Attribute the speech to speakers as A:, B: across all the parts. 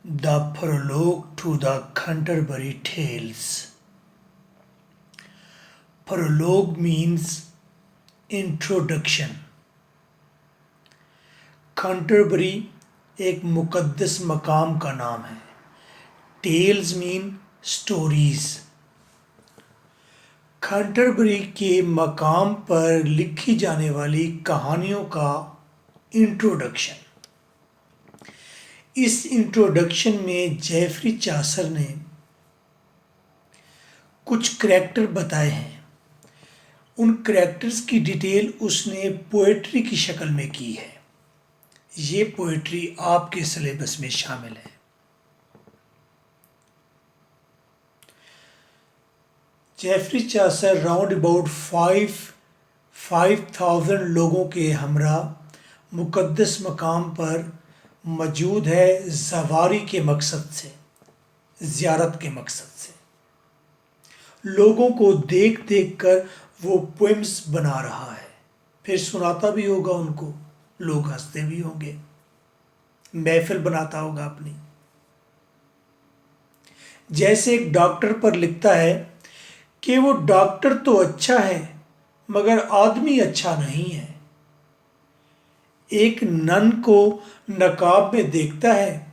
A: The Prologue to the Canterbury Tales. Prologue means introduction. Canterbury एक मुकद्दस मकाम का नाम है. Tales mean stories. कैंटरबरी के मकाम पर लिखी जाने वाली कहानियों का इंट्रोडक्शन. इस इंट्रोडक्शन में जेफरी चासर ने कुछ करैक्टर बताए हैं. उन करैक्टर्स की डिटेल उसने पोएट्री की शक्ल में की है. ये पोएट्री आपके सिलेबस में शामिल है. जेफरी चासर राउंड अबाउट 5,000 लोगों के हमरा मुकद्दस मकाम पर मौजूद है ज़वारी के मकसद से, ज़ियारत के मकसद से. लोगों को देख देख कर वो पोएम्स बना रहा है. फिर सुनाता भी होगा उनको, लोग हंसते भी होंगे, महफिल बनाता होगा अपनी. जैसे एक डॉक्टर पर लिखता है कि वो डॉक्टर तो अच्छा है मगर आदमी अच्छा नहीं है. एक नन को नकाब में देखता है.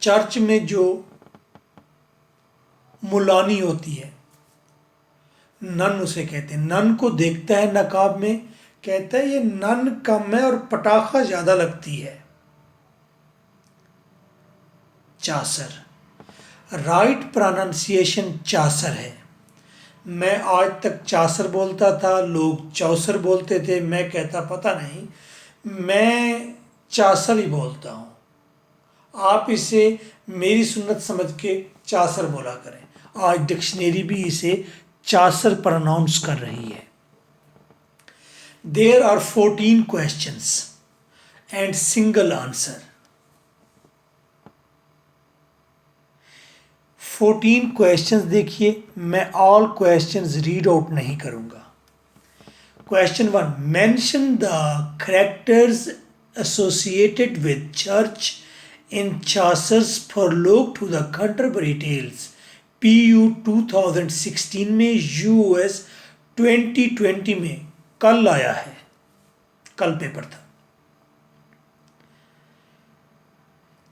A: चर्च में जो मुलानी होती है, नन उसे कहते हैं, नन को देखता है नकाब में, कहता है ये नन कम है और पटाखा ज़्यादा लगती है. चासर, राइट प्रोनाउंसिएशन चासर है. मैं आज तक चासर बोलता था, लोग चौसर बोलते थे. मैं कहता पता नहीं, मैं चासर ही बोलता हूँ. आप इसे मेरी सुन्नत समझ के चासर बोला करें. आज डिक्शनरी भी इसे चासर प्रोनाउंस कर रही है. There are 14 questions and single answer. 14 questions देखिए. मैं ऑल क्वेश्चंस रीड आउट नहीं करूंगा. Question 1, mention the characters associated with church in Chaucer's prologue to the Canterbury tales. PU 2016 में, US 2020 में. कल आया है, कल पेपर था.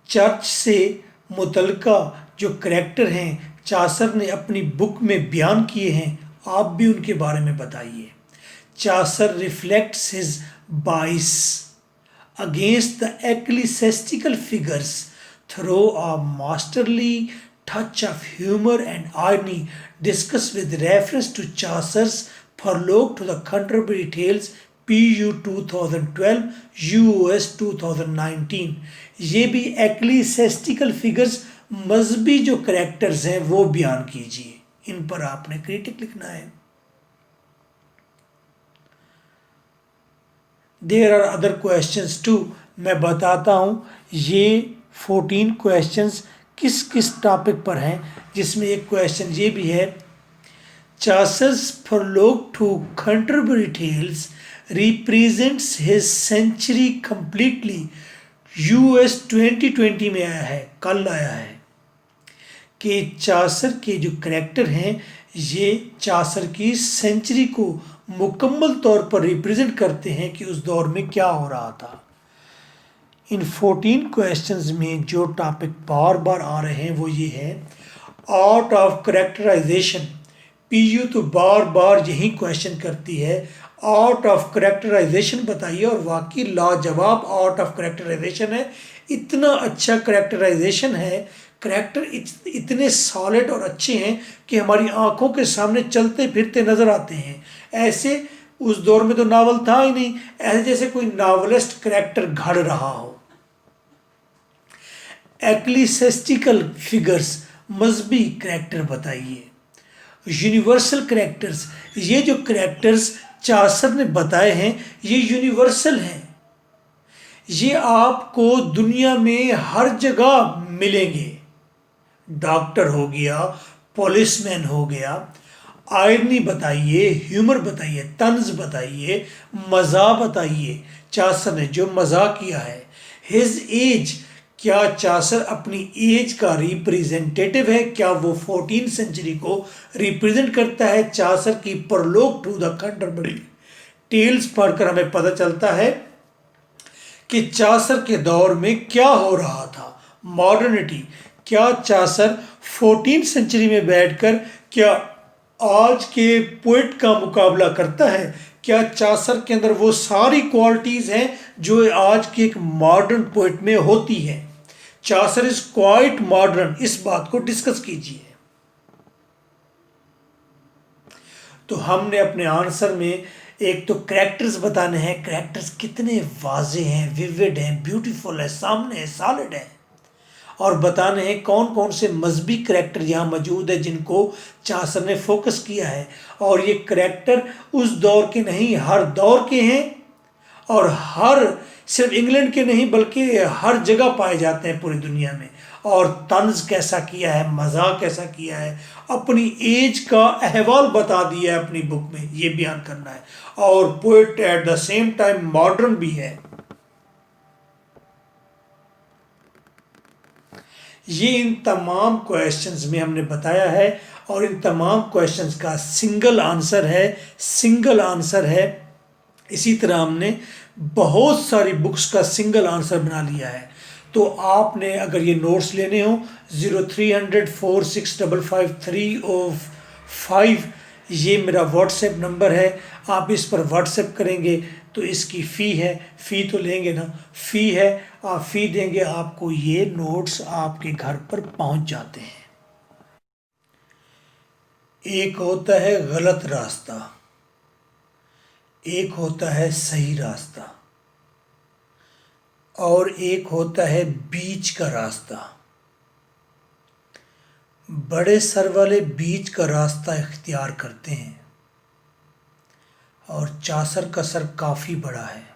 A: चर्च से मुतल्लिका जो करैक्टर हैं चासर ने अपनी बुक में बयान किए हैं, आप भी उनके बारे में बताइए. चासर रिफ्लेक्ट्स हिज बाइस against the ecclesiastical figures through a masterly touch of humor and irony discussed with reference to Chaucer's Prologue to the Canterbury Tales, PU 2012, US 2019. ये भी ecclesiastical figures, मजहबी जो करैक्टर्स हैं वो बयान कीजिए. इन पर आपने क्रिटिक लिखना है. There are other questions too. मैं बताता हूँ ये 14 क्वेश्चंस किस किस टॉपिक पर हैं. जिसमें एक क्वेश्चन ये भी है, Chaucer's prologue to Canterbury tales represents his century completely. US 2020 में आया है, कल आया है. कि चासर के जो करैक्टर हैं ये चासर की सेंचुरी को मुकम्मल तौर पर रिप्रेजेंट करते हैं कि उस दौर में क्या हो रहा था. इन 14 क्वेश्चंस में जो टॉपिक बार बार आ रहे हैं वो ये है, आर्ट ऑफ करेक्टराइजेशन. PU तो बार बार यही क्वेश्चन करती है, आर्ट ऑफ करेक्टराइजेशन बताइए. और वाकई लाजवाब आर्ट ऑफ करेक्टराइजेशन है. इतना अच्छा करेक्टराइजेशन है, करैक्टर इतने सॉलिड और अच्छे हैं कि हमारी आंखों के सामने चलते फिरते नजर आते हैं. ऐसे उस दौर में तो नावल था ही नहीं, ऐसे जैसे कोई नावलिस्ट करैक्टर घड़ रहा हो. एक्लीसेस्टिकल फिगर्स, मजहबी करैक्टर बताइए. यूनिवर्सल करैक्टर्स, ये जो करैक्टर्स चासर ने बताए हैं ये यूनिवर्सल हैं. ये आपको दुनिया में हर जगह मिलेंगे. डॉक्टर हो गया, पुलिसमैन हो गया. आयरनी बताइए, ह्यूमर बताइए, तंज बताइए, मज़ा बताइए. चासर ने जो मज़ा किया है. हिज एज, क्या चासर अपनी एज का रिप्रेजेंटेटिव है? क्या वो 14 सेंचुरी को रिप्रेजेंट करता है? चासर की परलोक टू द कैंटरबरी टेल्स पढ़कर हमें पता चलता है कि चासर के दौर में क्या हो रहा था, मॉडर्निटी। क्या चासर 14 सेंचुरी में बैठकर क्या आज के पोइट का मुकाबला करता है? क्या चासर के अंदर वो सारी क्वालिटीज़ हैं जो आज के एक मॉडर्न पोइट में होती हैं? चासर इज क्वाइट मॉडर्न, इस बात को डिस्कस कीजिए। तो हमने अपने आंसर में एक तो कैरेक्टर्स बताने हैं, कैरेक्टर्स कितने वाजे हैं, विविड हैं, ब्यूटीफुल है, सामने है, सॉलिड है, और बताने हैं कौन कौन से मजहबी करैक्टर यहाँ मौजूद है जिनको चासर ने फोकस किया है। और ये करैक्टर उस दौर के नहीं, हर दौर के हैं, और हर सिर्फ इंग्लैंड के नहीं बल्कि हर जगह पाए जाते हैं पूरी दुनिया में। और तंज कैसा किया है, मजाक कैसा किया है, अपनी एज का अहवाल बता दिया है अपनी बुक में, ये बयान करना है। और poet at the same time modern भी है। ये इन तमाम क्वेश्चंस में हमने बताया है, और इन तमाम क्वेश्चंस का सिंगल आंसर है। इसी तरह हमने बहुत सारी बुक्स का सिंगल आंसर बना लिया है। तो आपने अगर ये नोट्स लेने हो 0300465535, ये मेरा व्हाट्सएप नंबर है, आप इस पर व्हाट्सएप करेंगे तो इसकी फ़ी तो लेंगे ना, फ़ी है, आप फ़ी देंगे, आपको ये नोट्स आपके घर पर पहुंच जाते हैं। एक होता है गलत रास्ता, एक होता है सही रास्ता, और एक होता है बीच का रास्ता। बड़े सर वाले बीच का रास्ता इख्तियार करते हैं, और चासर का सर काफ़ी बड़ा है।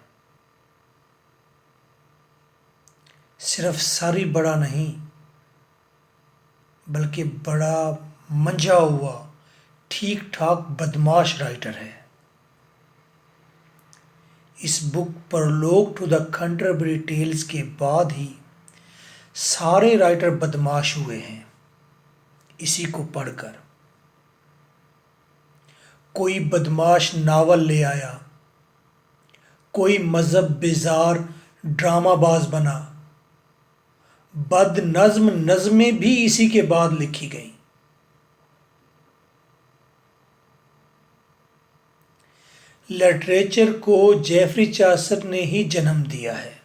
A: सिर्फ सर ही बड़ा नहीं बल्कि बड़ा मंझा हुआ ठीक ठाक बदमाश राइटर है। इस बुक परलोक टू द कैंटरबरी टेल्स के बाद ही सारे राइटर बदमाश हुए हैं इसी को पढ़कर। कोई बदमाश नावल ले आया, कोई मजहब बेजार ड्रामाबाज बना, बद नज्म नज़में भी इसी के बाद लिखी गई। लिटरेचर को जेफरी चासर ने ही जन्म दिया है।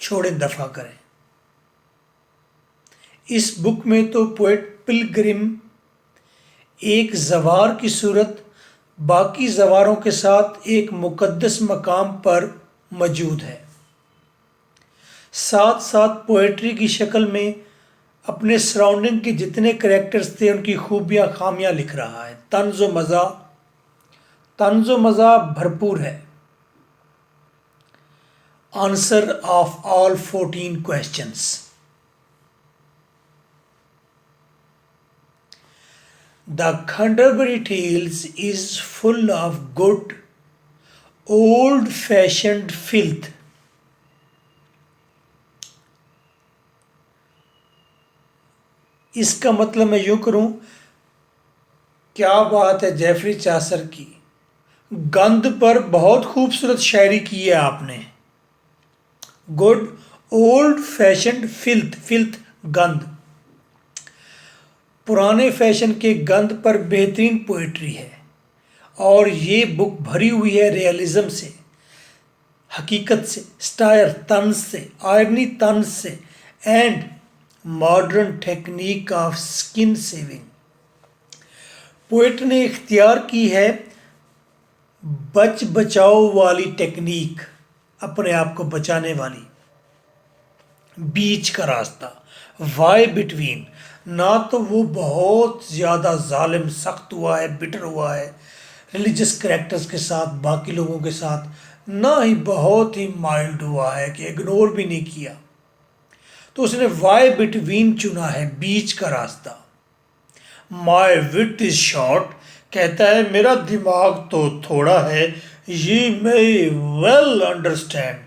A: छोड़ें, दफा करें। इस बुक में तो पोएट पिलग्रिम एक जवार की सूरत बाकी जवारों के साथ एक मुकद्दस मकाम पर मौजूद है, साथ साथ पोएट्री की शक्ल में अपने सराउंडिंग के जितने करैक्टर्स थे उनकी खूबियाँ खामियाँ लिख रहा है। तंज़ो मज़ा भरपूर है। Answer of all 14 questions. The Canterbury Tales is full of good old fashioned filth. इसका मतलब मैं यूँ करूँ, क्या बात है जेफरी चासर की, गंद पर बहुत खूबसूरत शायरी की है आपने। गुड ओल्ड फैशन्ड फिल्थ गंद, पुराने फैशन के गंद पर बेहतरीन पोइट्री है। और ये बुक भरी हुई है रियलिज्म से, हकीकत से, स्टायर तंज से, आयरनी तंज से, and modern technique of skin saving. Poet ने इख्तियार की है बच बचाओ वाली टेक्निक, अपने आप को बचाने वाली, बीच का रास्ता, वाई बिटवीन। ना तो वो बहुत ज़्यादा जालिम सख्त हुआ है, बिटर हुआ है रिलीजियस करैक्टर्स के साथ, बाकी लोगों के साथ, ना ही बहुत ही माइल्ड हुआ है कि इग्नोर भी नहीं किया। तो उसने वाई बिटवीन चुना है, बीच का रास्ता। माई विट इज शॉर्ट, कहता है मेरा दिमाग तो थोड़ा है, ये may well understand,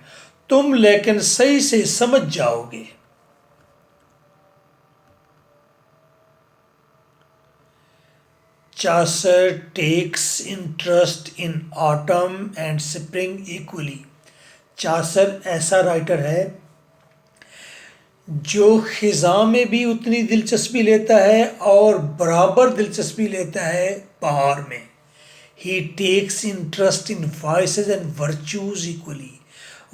A: तुम लेकिन सही से समझ जाओगे। Chaucer takes interest in autumn and spring equally. Chaucer ऐसा राइटर है जो खिज़ां में भी उतनी दिलचस्पी लेता है और बराबर दिलचस्पी लेता है बहार में। He takes interest in vices and virtues equally.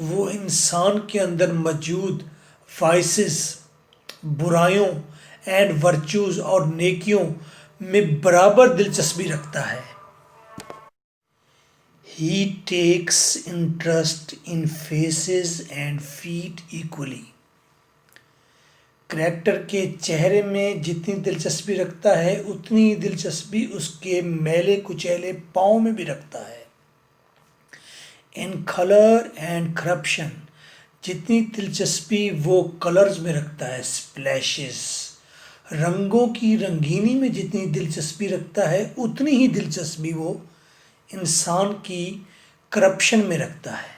A: वो इंसान के अंदर मौजूद वाइसेस, बुराइयों, एंड वर्च्यूज और नेकियों में बराबर दिलचस्पी रखता है। He takes interest in faces and feet equally. Character के चेहरे में जितनी दिलचस्पी रखता है उतनी दिलचस्पी उसके मैले कुचैले पाँव में भी रखता है। इन कलर एंड करप्शन, जितनी दिलचस्पी वो कलर्स में रखता है, स्प्लैशेस, रंगों की रंगीनी में जितनी दिलचस्पी रखता है उतनी ही दिलचस्पी वो इंसान की करप्शन में रखता है।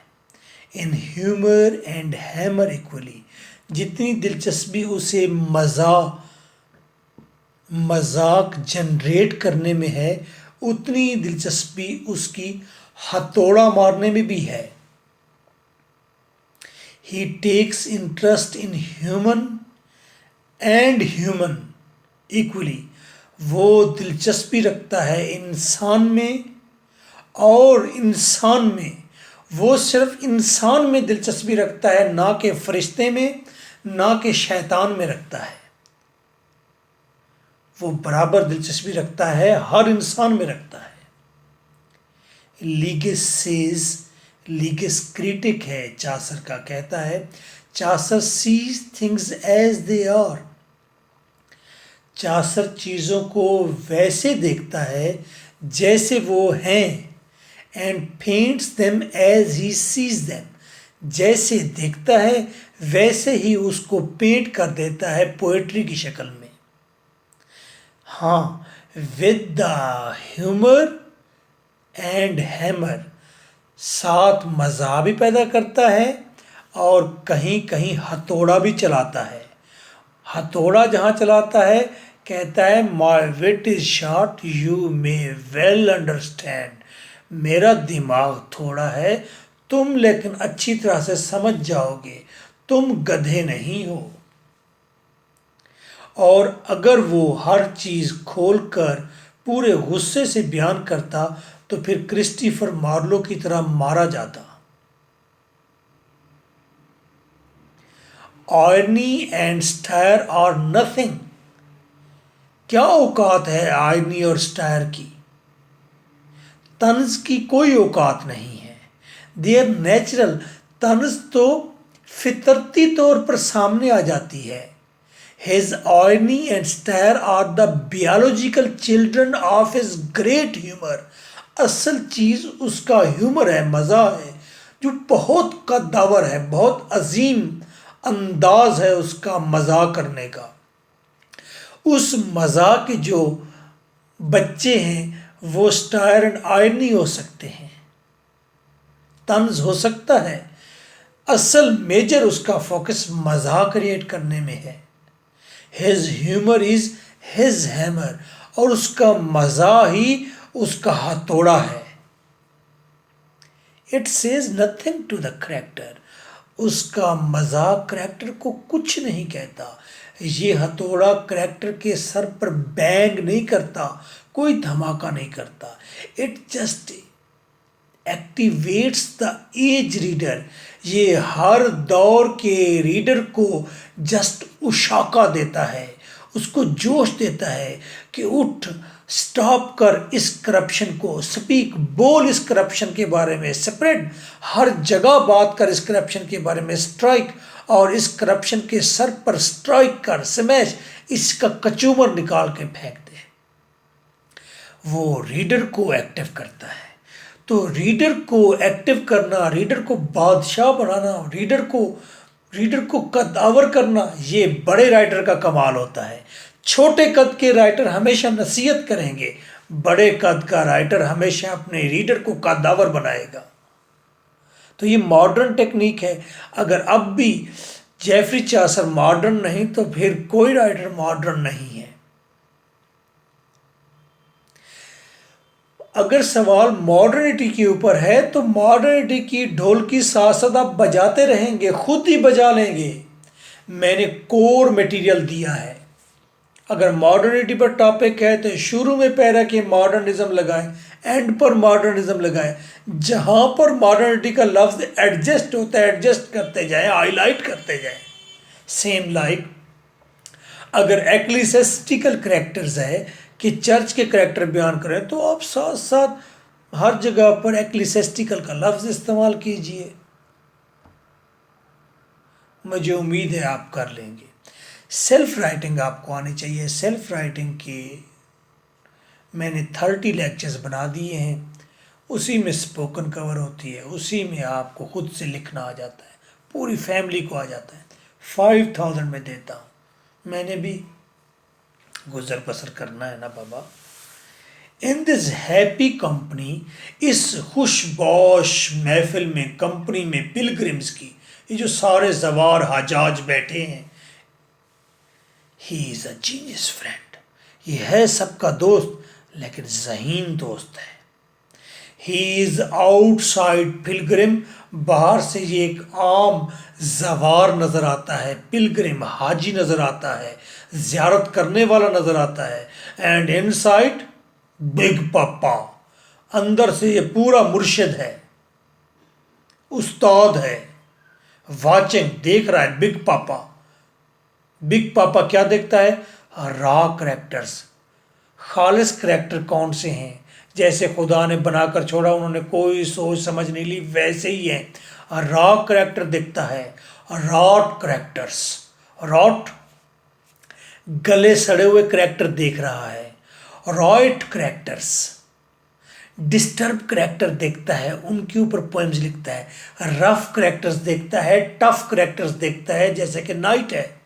A: इन ह्यूमर एंड हैमर इक्वली, जितनी दिलचस्पी उसे मजाक जनरेट करने में है उतनी दिलचस्पी उसकी हथौड़ा मारने में भी है। He takes interest in human equally. वो दिलचस्पी रखता है इंसान में और इंसान में। वो सिर्फ इंसान में दिलचस्पी रखता है, ना कि फरिश्ते में, ना कि शैतान में रखता है। वो बराबर दिलचस्पी रखता है, हर इंसान में रखता है। लीगिस क्रिटिक है चासर का, कहता है Chaucer sees things as they are. Chaucer चीज़ों को वैसे देखता है जैसे वो हैं, and paints them as he sees them. जैसे देखता है वैसे ही उसको पेंट कर देता है पोएट्री की शक्ल में। हाँ, with the humour and hammer, साथ मज़ा भी पैदा करता है और कहीं कहीं हथौड़ा भी चलाता है। हथौड़ा जहाँ चलाता है कहता है my wit is short you may well understand. मेरा दिमाग थोड़ा है, तुम लेकिन अच्छी तरह से समझ जाओगे, तुम गधे नहीं हो। और अगर वो हर चीज़ खोलकर पूरे गुस्से से बयान करता तो फिर क्रिस्टोफर मार्लो की तरह मारा जाता। Irony and satire are nothing. क्या औकात है आयरनी और स्टायर की? तंज की कोई औकात नहीं है। देयर नेचुरल, तंज तो फितरती तौर पर सामने आ जाती है। His irony and stare are the biological children of his great humor. असल चीज़ उसका ह्यूमर है, मज़ा है, जो बहुत कद्दावर है, बहुत अजीम अंदाज है उसका मज़ा करने का। उस मज़ा के जो बच्चे हैं वो स्टायर एंड आयरनी हो सकते हैं, तंज हो सकता है। असल मेजर उसका फोकस मज़ा क्रिएट करने में है। His humor is his hammer, और उसका मज़ा ही उसका हथौड़ा है। It says nothing to the character. उसका मज़ाक करैक्टर को कुछ नहीं कहता। ये हथौड़ा करैक्टर के सर पर बैंग नहीं करता, कोई धमाका नहीं करता। It just activates the age reader. ये हर दौर के रीडर को जस्ट उशाका देता है, उसको जोश देता है कि उठ, स्टॉप कर इस करप्शन को, स्पीक, बोल इस करप्शन के बारे में, स्प्रेड, हर जगह बात कर इस करप्शन के बारे में, स्ट्राइक, और इस करप्शन के सर पर स्ट्राइक कर, स्मैश, इसका कचूमर निकाल के फेंक दे। वो रीडर को एक्टिव करता है। तो रीडर को एक्टिव करना, रीडर को बादशाह बनाना, रीडर को कद्दावर करना, ये बड़े राइटर का कमाल होता है। छोटे कद के राइटर हमेशा नसीहत करेंगे, बड़े कद का राइटर हमेशा अपने रीडर को कद्दावर बनाएगा। तो ये मॉडर्न टेक्निक है। अगर अब भी जेफरी चासर मॉडर्न नहीं तो फिर कोई राइटर मॉडर्न नहीं है। अगर सवाल मॉडर्निटी के ऊपर है तो मॉडर्निटी की ढोल की साथ साथ आप बजाते रहेंगे, खुद ही बजा लेंगे। मैंने कोर मटेरियल दिया है। अगर मॉडर्निटी पर टॉपिक है तो शुरू में पैरा के मॉडर्निज्म लगाएं, एंड पर मॉडर्निज्म लगाएं। जहां पर मॉडर्निटी का लफ्ज एडजस्ट होता है एडजस्ट करते जाएं, हाईलाइट करते जाएं। सेम लाइक अगर एक्लिसेस्टिकल करेक्टर्स है कि चर्च के करेक्टर बयान करें तो आप साथ साथ हर जगह पर एक्लिसेस्टिकल का लफ्ज इस्तेमाल कीजिए। मुझे उम्मीद है आप कर लेंगे। सेल्फ राइटिंग आपको आनी चाहिए। सेल्फ राइटिंग के मैंने 30 लेक्चर्स बना दिए हैं। उसी में स्पोकन कवर होती है, उसी में आपको खुद से लिखना आ जाता है, पूरी फैमिली को आ जाता है। 5000 में देता हूँ। मैंने भी गुजर बसर करना है ना बाबा। इन दिस हैप्पी कंपनी, इस खुशबोश महफिल में, कंपनी में पिलग्रिम्स की, ये जो सारे सवार हजाज बैठे हैं, he is a genius friend. ये है सबका दोस्त लेकिन ज़हीन दोस्त है। ही इज आउटसाइड पिलग्रिम, बाहर से ये एक आम जवार नजर आता है, पिलग्रिम हाजी नजर आता है, जियारत करने वाला नजर आता है। एंड इनसाइड बिग पापा, अंदर से ये पूरा मुर्शिद है, उस्ताद है, वाचिंग देख रहा है। बिग पापा, बिग पापा क्या देखता है? रॉ करैक्टर्स, खालिस करैक्टर कौन से हैं, जैसे खुदा ने बनाकर छोड़ा, उन्होंने कोई सोच समझ नहीं ली, वैसे ही है। रॉ करैक्टर दिखता है। रॉट करैक्टर्स, रॉट गले सड़े हुए करैक्टर देख रहा है। रॉयट करैक्टर्स डिस्टर्ब करैक्टर देखता है, उनके ऊपर पोएम्स लिखता है। रफ करैक्टर्स देखता है, टफ करैक्टर्स देखता है, जैसे कि नाइट है।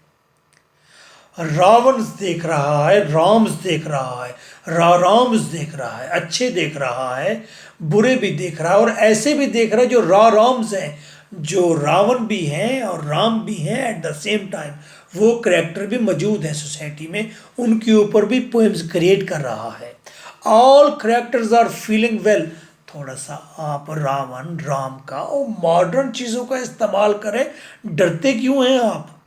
A: रावंस देख रहा है, राम्स देख रहा है, राम्स देख रहा है, अच्छे देख रहा है, बुरे भी देख रहा है, और ऐसे भी देख रहा है जो राम्स हैं, जो रावण भी हैं और राम भी हैं एट द सेम टाइम। वो करैक्टर भी मौजूद है सोसाइटी में, उनके ऊपर भी पोएम्स क्रिएट कर रहा है। All characters are feeling well. थोड़ा सा आप रावण राम का और मॉडर्न चीज़ों का इस्तेमाल करें, डरते क्यों हैं आप?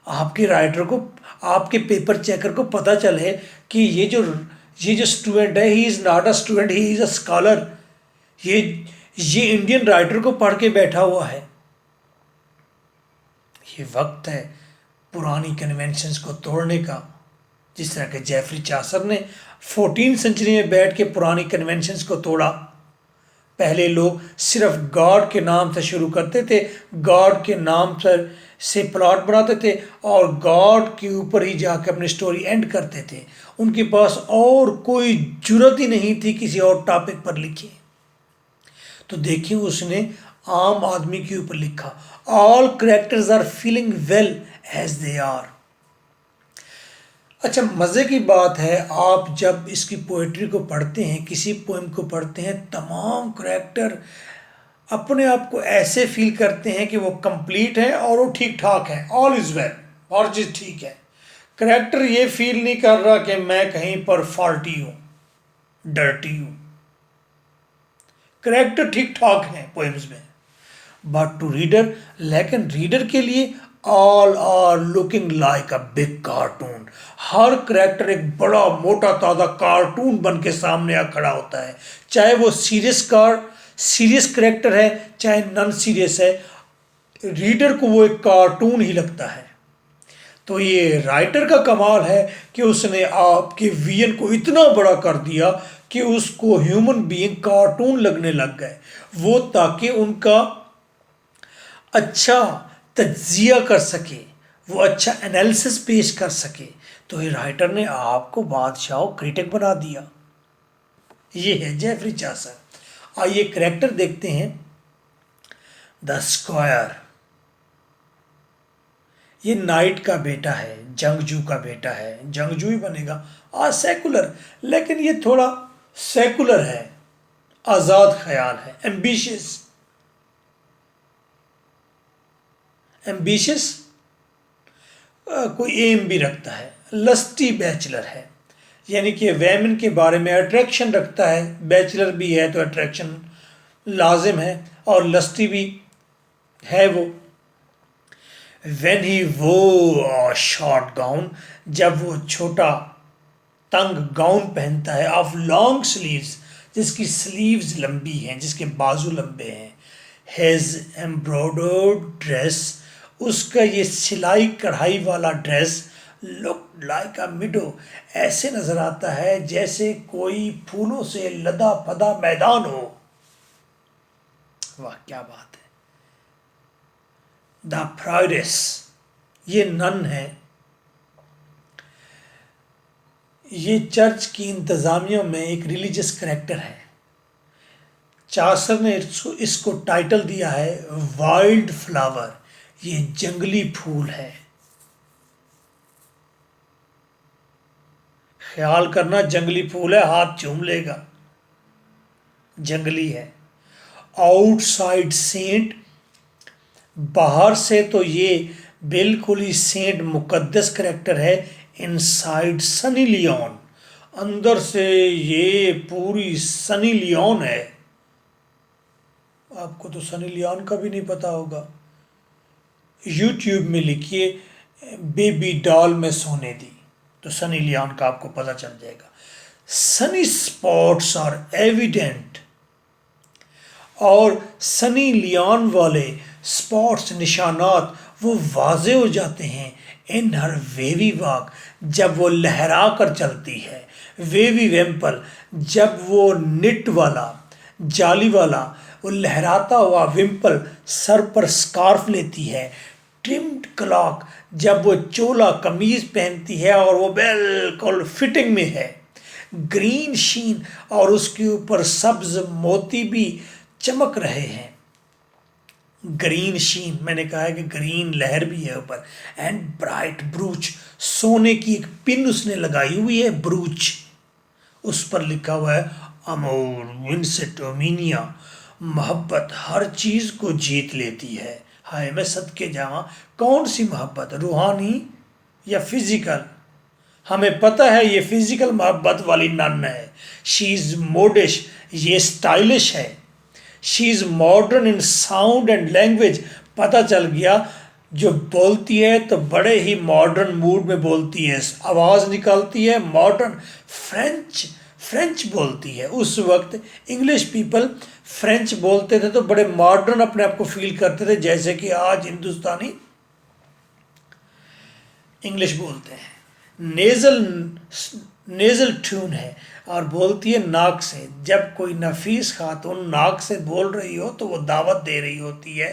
A: आपके राइटर को, आपके पेपर चेकर को पता चले कि ये जो स्टूडेंट है, he is not a student, he is a scholar. ये इंडियन राइटर को पढ़ के बैठा हुआ है। ये वक्त है पुरानी कन्वेंशंस को तोड़ने का। जिस तरह के जेफरी चासर ने 14वीं सेंचुरी में बैठ के पुरानी कन्वेंशंस को तोड़ा। पहले लोग सिर्फ गॉड के नाम से शुरू करते थे, गॉड के नाम पर से प्लॉट बनाते थे और गॉड के ऊपर ही जाकर अपनी स्टोरी एंड करते थे। उनके पास और कोई जुर्रत ही नहीं थी किसी और टॉपिक पर लिखे। तो देखिए उसने आम आदमी के ऊपर लिखा। All characters are feeling well as they are. अच्छा, मज़े की बात है, आप जब इसकी पोइट्री को पढ़ते हैं, किसी पोएम को पढ़ते हैं, तमाम करैक्टर अपने आप को ऐसे फील करते हैं कि वो कंप्लीट है और वो ठीक ठाक है, ऑल इज़ वेल, और चीज़ ठीक है। करैक्टर ये फील नहीं कर रहा कि मैं कहीं पर फॉल्टी हूँ, डर्टी हूँ। करैक्टर ठीक ठाक है पोएम्स में, बट टू रीडर, लेकिन रीडर के लिए all are looking like a big cartoon. हर करैक्टर एक बड़ा मोटा ताज़ा कार्टून बन के सामने आ खड़ा होता है, चाहे वो सीरियस करैक्टर है चाहे नॉन सीरियस है, रीडर को वो एक कार्टून ही लगता है। तो ये राइटर का कमाल है कि उसने आपके विजन को इतना बड़ा कर दिया कि उसको ह्यूमन बीइंग कार्टून लगने लग गए वो, ताकि उनका अच्छा तज्जिया कर सके, वो अच्छा एनालिसिस पेश कर सके। तो ये राइटर ने आपको बादशाह क्रिटिक बना दिया। ये है जेफरी चासर। आइए करैक्टर देखते हैं। द स्क्वायर, ये नाइट का बेटा है, जंगजू का बेटा है, जंगजू ही बनेगा, आज सेकुलर, लेकिन ये थोड़ा सेकुलर है, आज़ाद ख्याल है, एम्बिशियस, एम्बिशियस कोई एम भी रखता है, लस्टी बैचलर है, यानी कि वेमेन के बारे में अट्रैक्शन रखता है, बैचलर भी है तो अट्रैक्शन लाजिम है, और लस्टी भी है वो। वेन ही वो शॉर्ट गाउन, जब वो छोटा तंग गाउन पहनता है, ऑफ लॉन्ग स्लीव्स, जिसकी स्लीव्स लंबी हैं, जिसके बाजू लंबे हैं, हैज़ एम्ब्रॉयडर्ड ड्रेस, उसका ये सिलाई कढ़ाई वाला ड्रेस, लुक लाइक अ मिडो, ऐसे नजर आता है जैसे कोई फूलों से लदा फदा मैदान हो। वाह क्या बात है। द फ्राइडेस, ये नन है, ये चर्च की इंतज़ामिया में एक रिलीजियस करेक्टर है। चासर ने इसको टाइटल दिया है वाइल्ड फ्लावर, ये जंगली फूल है। ख्याल करना, जंगली फूल है, हाथ चूम लेगा, जंगली है। आउटसाइड सेंट, बाहर से तो ये बिल्कुल ही सेंट मुकद्दस करेक्टर है। इनसाइड सनी लियोन, अंदर से ये पूरी सनी लियोन है। आपको तो सनी लियोन का भी नहीं पता होगा। यूट्यूब में लिखिए बेबी डॉल में सोने दी, तो सनी लियोन का आपको पता चल जाएगा। सनी स्पॉट्स आर एविडेंट, और सनी लियोन वाले स्पॉट्स, निशानात, वो वाजे हो जाते हैं इन हर वेवी वॉक, जब वो लहरा कर चलती है। वेवी वेम्पल, जब वो निट वाला, जाली वाला, वो लहराता हुआ विम्पल सर पर स्कार्फ लेती है। ट्रिम्ड क्लॉक, जब वो चोला कमीज पहनती है और वो बिल्कुल फिटिंग में है। ग्रीन शीन, और उसके ऊपर सब्ज मोती भी चमक रहे हैं। ग्रीन शीन, मैंने कहा है कि ग्रीन लहर भी है ऊपर। एंड ब्राइट ब्रूच, सोने की एक पिन उसने लगाई हुई है, ब्रूच, उस पर लिखा हुआ है अमोर विंसेट ओमिनिया, मोहब्बत हर चीज को जीत लेती है। हाय मैं सदके जावां, कौन सी मोहब्बत, रूहानी या फिजिकल? हमें पता है ये फिजिकल मोहब्बत वाली नन है। शी इज मोडिश, ये स्टाइलिश है। She is modern in sound and language, पता चल गया, जो बोलती है तो बड़े ही मॉडर्न मूड में बोलती है, आवाज़ निकालती है मॉडर्न। फ्रेंच, फ्रेंच बोलती है। उस वक्त इंग्लिश पीपल फ्रेंच बोलते थे तो बड़े मॉडर्न अपने आप को फील करते थे, जैसे कि आज हिंदुस्तानी इंग्लिश बोलते हैं। नेजल, नेजल ट्यून है, और बोलती है नाक से। जब कोई नफीस खातून नाक से बोल रही हो तो वो दावत दे रही होती है,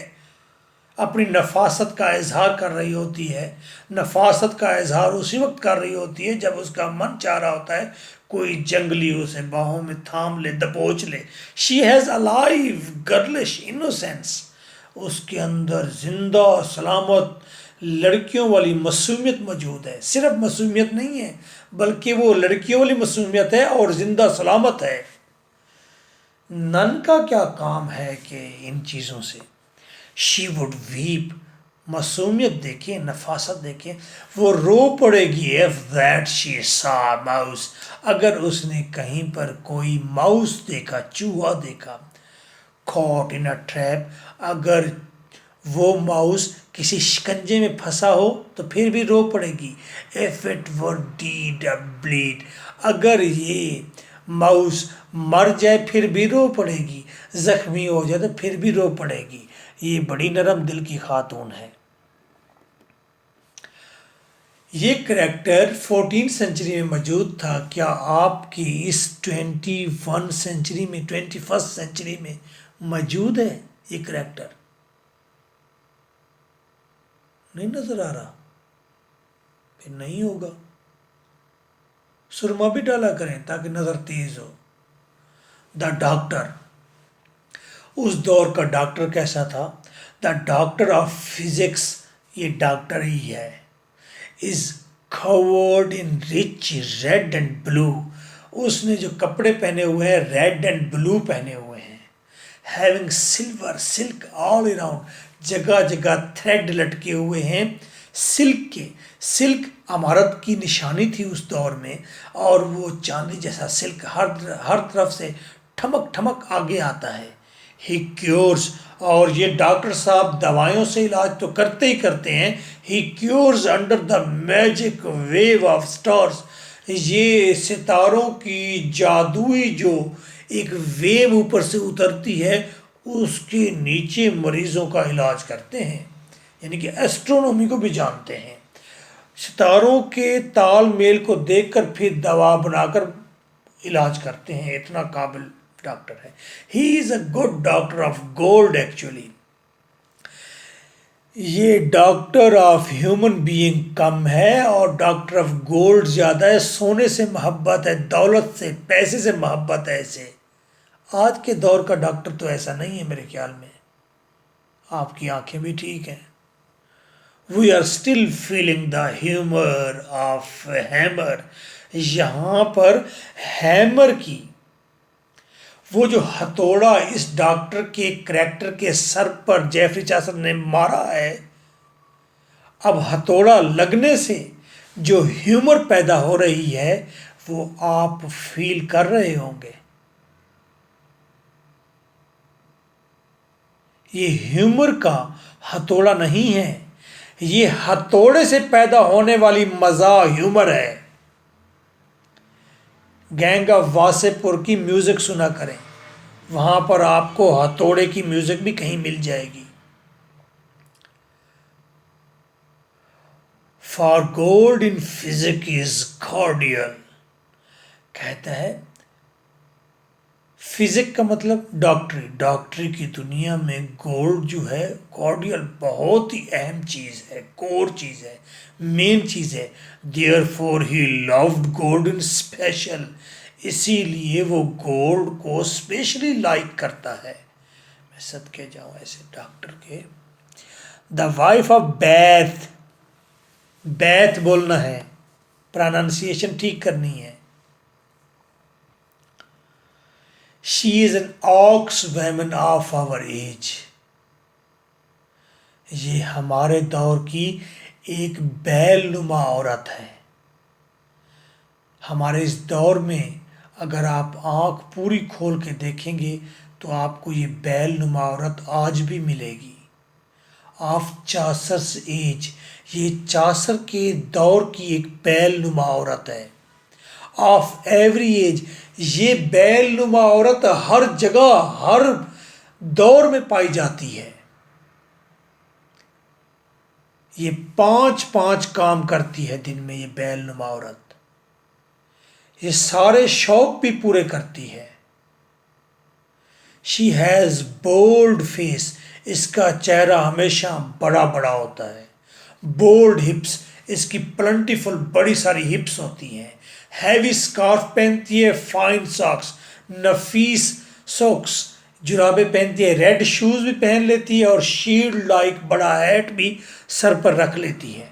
A: अपनी नफासत का इजहार कर रही होती है। नफासत का इजहार उसी वक्त कर रही होती है जब उसका मन चाह रहा होता है कोई जंगली उसे बाहों में थाम ले, दबोच ले। She has alive girlish innocence, उसके अंदर जिंदा सलामत लड़कियों वाली मासूमियत मौजूद है। सिर्फ मासूमियत नहीं है, बल्कि वो लड़कियों वाली मासूमियत है और जिंदा सलामत है। नन का क्या काम है कि इन चीज़ों से शी वुड वीप, मासूमियत देखिए, नफासत देखिए, वो रो पड़ेगी। इफ दैट शी सा माउस, अगर उसने कहीं पर कोई माउस देखा, चूहा देखा। कॉट इन अ ट्रैप, अगर वो माउस किसी शिकंजे में फंसा हो तो फिर भी रो पड़ेगी। If it were deed a bleed, अगर ये माउस मर जाए फिर भी रो पड़ेगी, जख्मी हो जाए तो फिर भी रो पड़ेगी। ये बड़ी नरम दिल की खातून है। ये करैक्टर 14th सेंचुरी में मौजूद था, क्या आपकी इस 21 सेंचुरी में, 21st सेंचुरी में मौजूद है ये करैक्टर? नहीं नजर आ रहा, फिर नहीं होगा। सुरमा भी डाला करें ताकि नजर तेज हो। द डॉक्टर, उस दौर का डॉक्टर कैसा था? द डॉक्टर ऑफ फिजिक्स, ये डॉक्टर ही है, is covered in rich red and blue, उसने जो कपड़े पहने हुए हैं रेड एंड ब्लू पहने हुए हैं, having silver silk all around, जगह जगह थ्रेड लटके हुए हैं सिल्क के। सिल्क अमारत की निशानी थी उस दौर में, और वो चांदी जैसा सिल्क हर तरफ से ठमक ठमक आगे आता है। ही क्योर्स, और ये डॉक्टर साहब दवाइयों से इलाज तो करते ही करते हैं। He cures under the magic wave of stars, ये सितारों की जादुई जो एक वेव ऊपर से उतरती है उसके नीचे मरीजों का इलाज करते हैं, यानी कि एस्ट्रोनॉमी को भी जानते हैं। सितारों के तालमेल को देखकर फिर दवा बनाकर इलाज करते हैं, इतना काबिल डॉक्टर है। He is a good doctor of gold actually. ये डॉक्टर ऑफ ह्यूमन बीइंग कम है और डॉक्टर ऑफ गोल्ड ज़्यादा है। सोने से मोहब्बत है, दौलत से, पैसे से मोहब्बत है इसे। आज के दौर का डॉक्टर तो ऐसा नहीं है मेरे ख्याल में। आपकी आंखें भी ठीक हैं। We are still feeling the humour of hammer. यहाँ पर हैमर की वो जो हथौड़ा इस डॉक्टर के करैक्टर के सर पर जेफरी चासर ने मारा है, अब हथौड़ा लगने से जो ह्यूमर पैदा हो रही है वो आप फील कर रहे होंगे। ये ह्यूमर का हथौड़ा नहीं है, ये हथौड़े से पैदा होने वाली मजा ह्यूमर है। गैंग ऑफ वासेपुर की म्यूजिक सुना करें, वहां पर आपको हथौड़े की म्यूजिक भी कहीं मिल जाएगी। For gold in physic is cordial, कहता है फिजिक का मतलब डॉक्टरी। डॉक्टरी की दुनिया में गोल्ड जो है कॉर्डियल, बहुत ही अहम चीज है, कोर चीज है, मेन चीज है। There for he loved gold in special, इसीलिए वो गोल्ड को स्पेशली लाइक करता है। मैं सदके जाऊं ऐसे डॉक्टर के। The wife of Bath, Bath बोलना है, प्रोनाउंसिएशन ठीक करनी है। She is an ox woman of our age, ये हमारे दौर की एक बैलनुमा औरत है। हमारे इस दौर में अगर आप आंख पूरी खोल के देखेंगे तो आपको ये बैलनुमा औरत आज भी मिलेगी। ऑफ चासर्स एज, ये चासर के दौर की एक बैलनुमा औरत है। ऑफ एवरी एज, ये बैलनुमा औरत हर जगह हर दौर में पाई जाती है। ये 5-5 काम करती है दिन में ये बैलनुमा औरत, ये सारे शौक भी पूरे करती है। शी हैज बोल्ड फेस, इसका चेहरा हमेशा बड़ा बड़ा होता है। बोल्ड हिप्स, इसकी प्लेंटीफुल बड़ी सारी हिप्स होती हैं। हैवी स्कार्फ पहनती है, फाइन सॉक्स, नफीस सॉक्स, जुराबे पहनती है, रेड शूज भी पहन लेती है और शील्ड लाइक बड़ा हैट भी सर पर रख लेती है।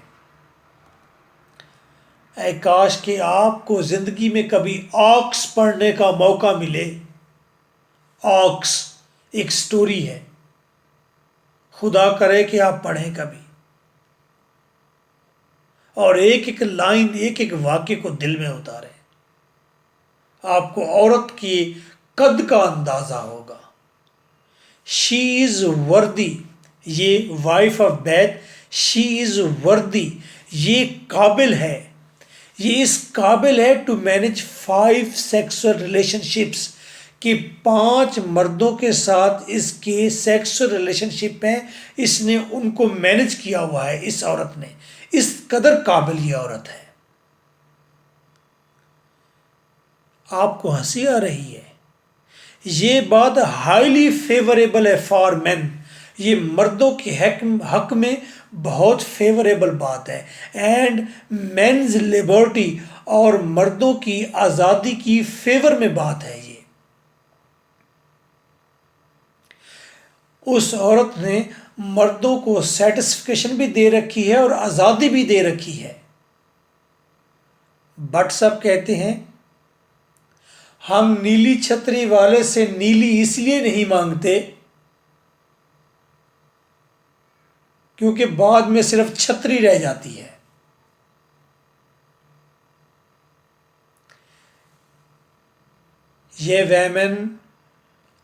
A: ऐ काश कि आपको जिंदगी में कभी ऑक्स पढ़ने का मौका मिले। ऑक्स एक स्टोरी है, खुदा करे कि आप पढ़ें कभी, और एक एक लाइन एक एक वाक्य को दिल में उतारें, आपको औरत की कद का अंदाजा होगा। शी इज वर्दी, ये wife of Bath, she is worthy, ये काबिल है, ये इस काबिल है टू मैनेज 5 सेक्सुअल रिलेशनशिप्स, कि 5 मर्दों के साथ इसके सेक्सुअल रिलेशनशिप हैं, इसने उनको मैनेज किया हुआ है इस औरत ने, इस कदर काबिल ये औरत है। आपको हंसी आ रही है, ये बात हाईली फेवरेबल है फॉर मैन, ये मर्दों के हक में बहुत फेवरेबल बात है। एंड मेन्स लिबर्टी, और मर्दों की आज़ादी की फेवर में बात है। ये उस औरत ने मर्दों को सेटिस्फिकेशन भी दे रखी है और आज़ादी भी दे रखी है। बट सब कहते हैं हम नीली छतरी वाले से नीली इसलिए नहीं मांगते क्योंकि बाद में सिर्फ छतरी रह जाती है। ये वैमेन,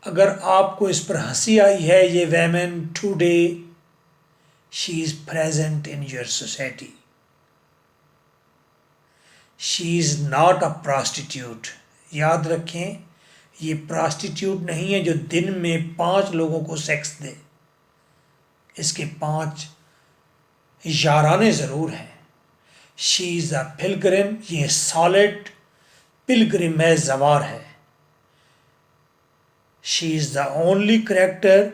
A: अगर आपको इस पर हंसी आई है, ये woman today she is present in your society. She is not a prostitute. याद रखें, ये प्रॉस्टिट्यूट नहीं है जो दिन में 5 लोगों को सेक्स दे। इसके 5 याराने ज़रूर हैं। शी इज़ अ पिलग्रिम, ये सॉलिड पिलग्रिम है, जवार है। She is the only character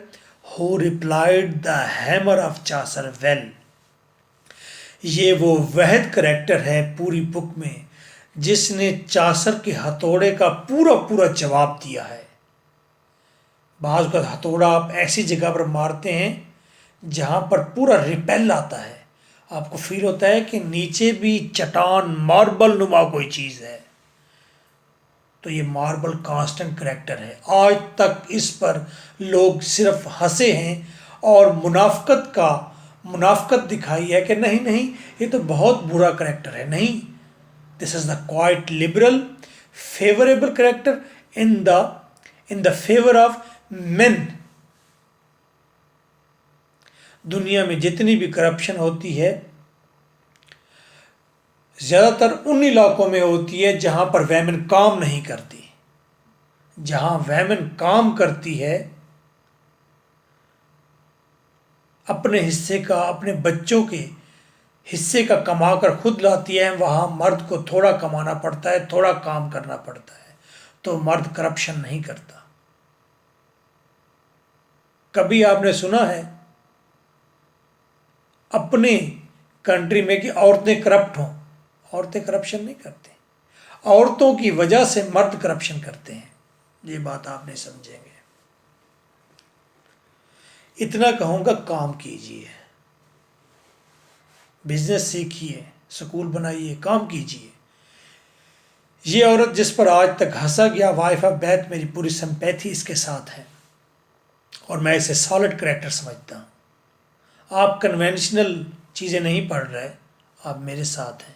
A: who replied the hammer of Chaucer well. ये वो वहद करेक्टर है पूरी बुक में जिसने चासर के हथौड़े का पूरा पूरा जवाब दिया है। बाज़ का हथौड़ा आप ऐसी जगह पर मारते हैं जहाँ पर पूरा रिपेल आता है, आपको फील होता है कि नीचे भी चट्टान मार्बल नुमा कोई चीज़ है। तो ये मार्बल कांस्टेंट करेक्टर है। आज तक इस पर लोग सिर्फ हंसे हैं और मुनाफकत दिखाई है कि नहीं नहीं ये तो बहुत बुरा करेक्टर है। नहीं, this is the quite liberal favourable character in the favour of main. दुनिया में जितनी भी करप्शन होती है ज़्यादातर उन इलाकों में होती है जहाँ पर वैमेन काम नहीं करती। जहाँ वैमेन काम करती है, अपने हिस्से का, अपने बच्चों के हिस्से का कमा कर खुद लाती है, वहाँ मर्द को थोड़ा कमाना पड़ता है, थोड़ा काम करना पड़ता है। तो मर्द करप्शन नहीं करता। कभी आपने सुना है अपने कंट्री में कि औरतें करप्ट हों? औरतें करप्शन नहीं करती। औरतों की वजह से मर्द करप्शन करते हैं। ये बात आप नहीं समझेंगे। इतना कहूँगा, काम कीजिए, बिजनेस सीखिए, स्कूल बनाइए, काम कीजिए। ये औरत जिस पर आज तक हंसा गया, वाइफ ऑफ बैथ, मेरी पूरी सिंपैथी इसके साथ है और मैं इसे सॉलिड कैरेक्टर समझता हूँ। आप कन्वेंशनल चीज़ें नहीं पढ़ रहे, आप मेरे साथ हैं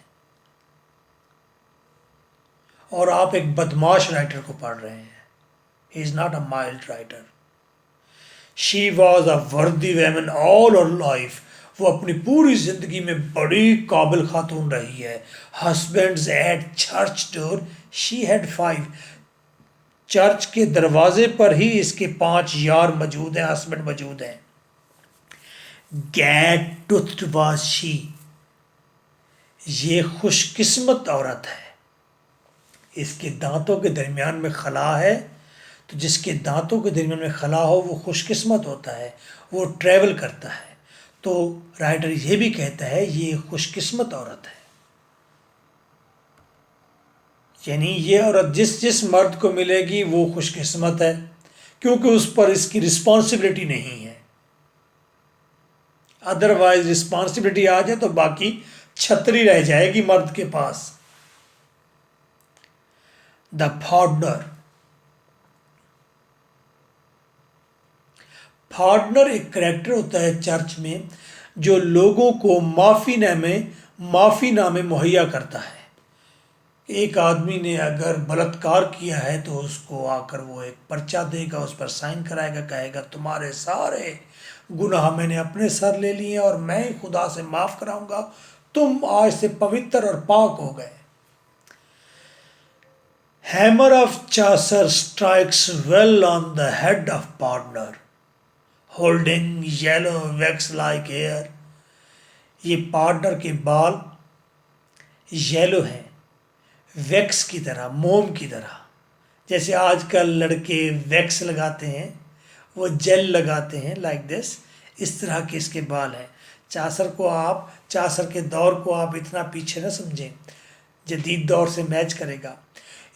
A: और आप एक बदमाश राइटर को पढ़ रहे हैं। He is not a mild writer. She was a वर्दी वेमन ऑल हर लाइफ। वो अपनी पूरी जिंदगी में बड़ी काबिल खातून रही है। Husbands at church door she had 5। Church के दरवाजे पर ही इसके 5 यार मौजूद हैं, हस्बैंड मौजूद हैं। Gat toothed was she. ये खुशकिस्मत औरत है। इसके दांतों के दरमियान में खला है, तो जिसके दांतों के दरमियान में खला हो वो खुशकिस्मत होता है, वो ट्रैवल करता है। तो राइटर ये भी कहता है ये खुशकिस्मत औरत है। यानी ये औरत जिस मर्द को मिलेगी वो खुशकिस्मत है, क्योंकि उस पर इसकी रिस्पॉन्सिबिलिटी नहीं है। अदरवाइज रिस्पॉन्सिबिलिटी आ जाए तो बाकी छतरी रह जाएगी मर्द के पास। द फार्डनर एक करेक्टर होता है चर्च में जो लोगों को माफ़ीनामे मुहैया करता है। एक आदमी ने अगर बलात्कार किया है तो उसको आकर वो एक पर्चा देगा, उस पर साइन कराएगा, कहेगा तुम्हारे सारे गुनाह मैंने अपने सर ले लिए और मैं खुदा से माफ़ कराऊंगा, तुम आज से पवित्र और पाक हो गए। Hammer of Chaucer strikes well on the head of partner holding yellow wax like hair. ये पार्टनर के बाल येलो हैं, वैक्स की तरह, मोम की तरह। जैसे आजकल लड़के वैक्स लगाते हैं, वो जेल लगाते हैं, लाइक दिस, इस तरह के इसके बाल हैं। चासर के दौर को आप इतना पीछे ना समझें, जदीद दौर से मैच करेगा।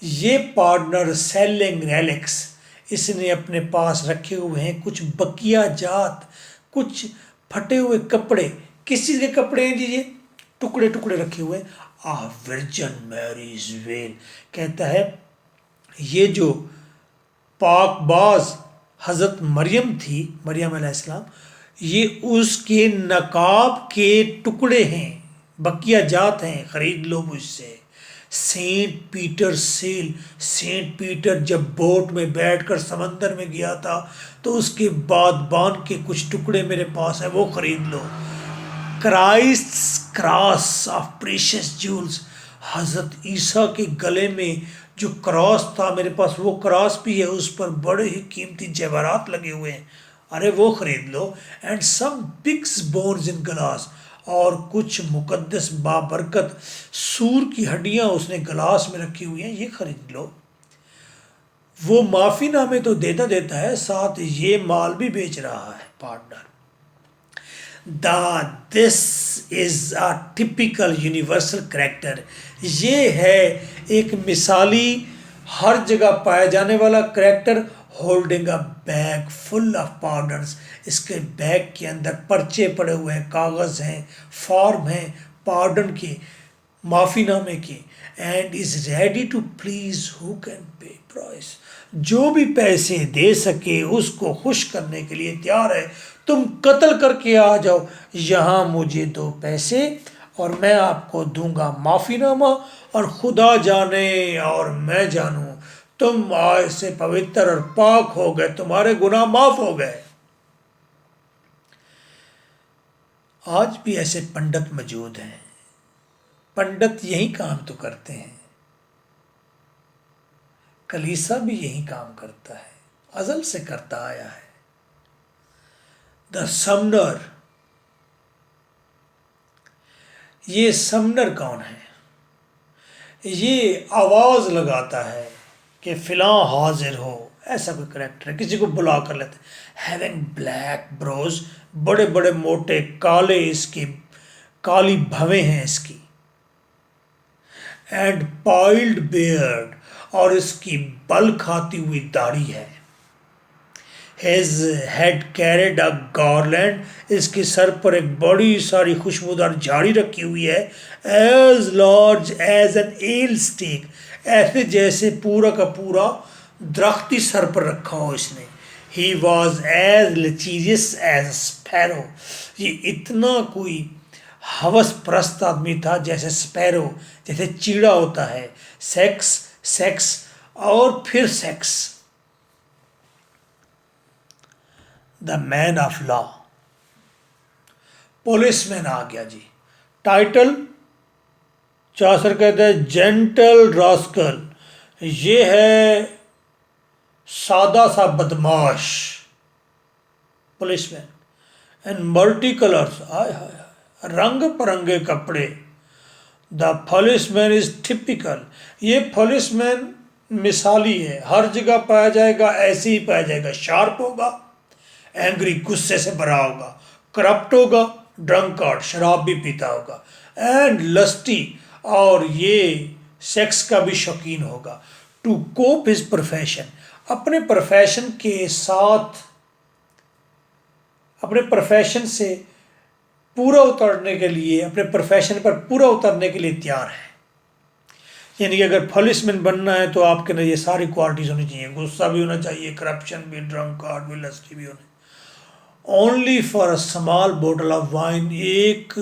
A: ये पार्टनर सेलिंग रेलिक्स, इसने अपने पास रखे हुए हैं कुछ बकिया जात, कुछ फटे हुए कपड़े, किस चीज़ के कपड़े हैं जी ये? टुकड़े टुकड़े रखे हुए। आ वर्जन मैरीज वेल, कहता है ये जो पाकबाज हज़रत मरियम थी, मरियम अलैहिस्सलाम, ये उसके नकाब के टुकड़े हैं, बकिया जात हैं, ख़रीद लो मुझसे। Saint Peter sail, saint Peter जब बोट में बैठकर समंदर में गया था तो उसके बाद बान के कुछ टुकड़े मेरे पास है, वो ख़रीद लो। Christ cross of precious jewels, हज़रत ईसा के गले में जो क्रॉस था मेरे पास, वो क्रॉस भी है, उस पर बड़े ही कीमती जेवरात लगे हुए हैं, अरे वो ख़रीद लो। And some pigs bones in glass, और कुछ मुकद्दस बाबरकत सूर की हड्डियाँ उसने गिलास में रखी हुई हैं, ये ख़रीद लो। वो माफ़ीनामे तो देता देता है, साथ ये माल भी बेच रहा है। Partner, this is a typical universal character, ये है एक मिसाली हर जगह पाया जाने वाला character. Holding a bag full of pardons, इसके बैग के अंदर पर्चे पड़े हुए हैं, कागज़ हैं, फॉर्म हैं पार्डन के, माफ़ीनामे के। And is ready to please who can pay price, जो भी पैसे दे सके उसको खुश करने के लिए तैयार है। तुम कत्ल करके आ जाओ, यहाँ मुझे दो पैसे और मैं आपको दूंगा माफ़ीनामा, और खुदा जाने और मैं जानूं तुम आज से पवित्र और पाक हो गए, तुम्हारे गुनाह माफ हो गए। आज भी ऐसे पंडित मौजूद हैं, पंडित यही काम तो करते हैं, कलीसा भी यही काम करता है, अज़ल से करता आया है। द समनर, ये समनर कौन है? ये आवाज़ लगाता है कि फ़िलाँ हाजिर हो, ऐसा कोई करैक्टर है, किसी को बुला कर लेते हैं। हैविंग ब्लैक ब्रोज, बड़े बड़े मोटे काले इसकी काली भवें हैं इसकी। एंड पाइल्ड बियर्ड, और इसकी बल खाती हुई दाढ़ी है। His head carried a garland, इसके सर पर एक बड़ी सारी खुशबूदार झाड़ी रखी हुई है। As large as an ale stick, ऐसे जैसे पूरा का पूरा दरख्ती सर पर रखा हो इसने। He was as lascivious as a sparrow, ये इतना कोई हवस प्रस्त आदमी था जैसे स्पैरो, जैसे चीड़ा होता है। सेक्स सेक्स और फिर sex. The man of law, policeman आ गया जी। टाइटल चासर कहते हैं जेंटल रास्कल, ये है सादा सा बदमाश पुलिसमैन। एंड मल्टी कलर्स, आय हाय रंग बिरंगे कपड़े। द पुलिसमैन इज टिपिकल, ये पुलिसमैन मिसाली है, हर जगह पाया जाएगा, ऐसे ही पाया जाएगा। शार्प होगा, एंग्री गुस्से से भरा होगा, करप्ट होगा, ड्रंकार्ड शराब भी पीता होगा, एंड लस्टी, और ये सेक्स का भी शौकीन होगा। टू कोप हिज प्रोफेशन, अपने प्रोफेशन के साथ, अपने प्रोफेशन से पूरा उतरने के लिए, अपने प्रोफेशन पर पूरा उतरने के लिए तैयार है। यानी कि अगर पुलिसमैन बनना है तो आपके अंदर ये सारी क्वालिटीज होनी चाहिए, गुस्सा भी होना चाहिए, करप्शन भी, ड्रंकार्ड भी, लस्टी भी होने। ओनली फॉर अ स्मॉल बोतल ऑफ वाइन, एक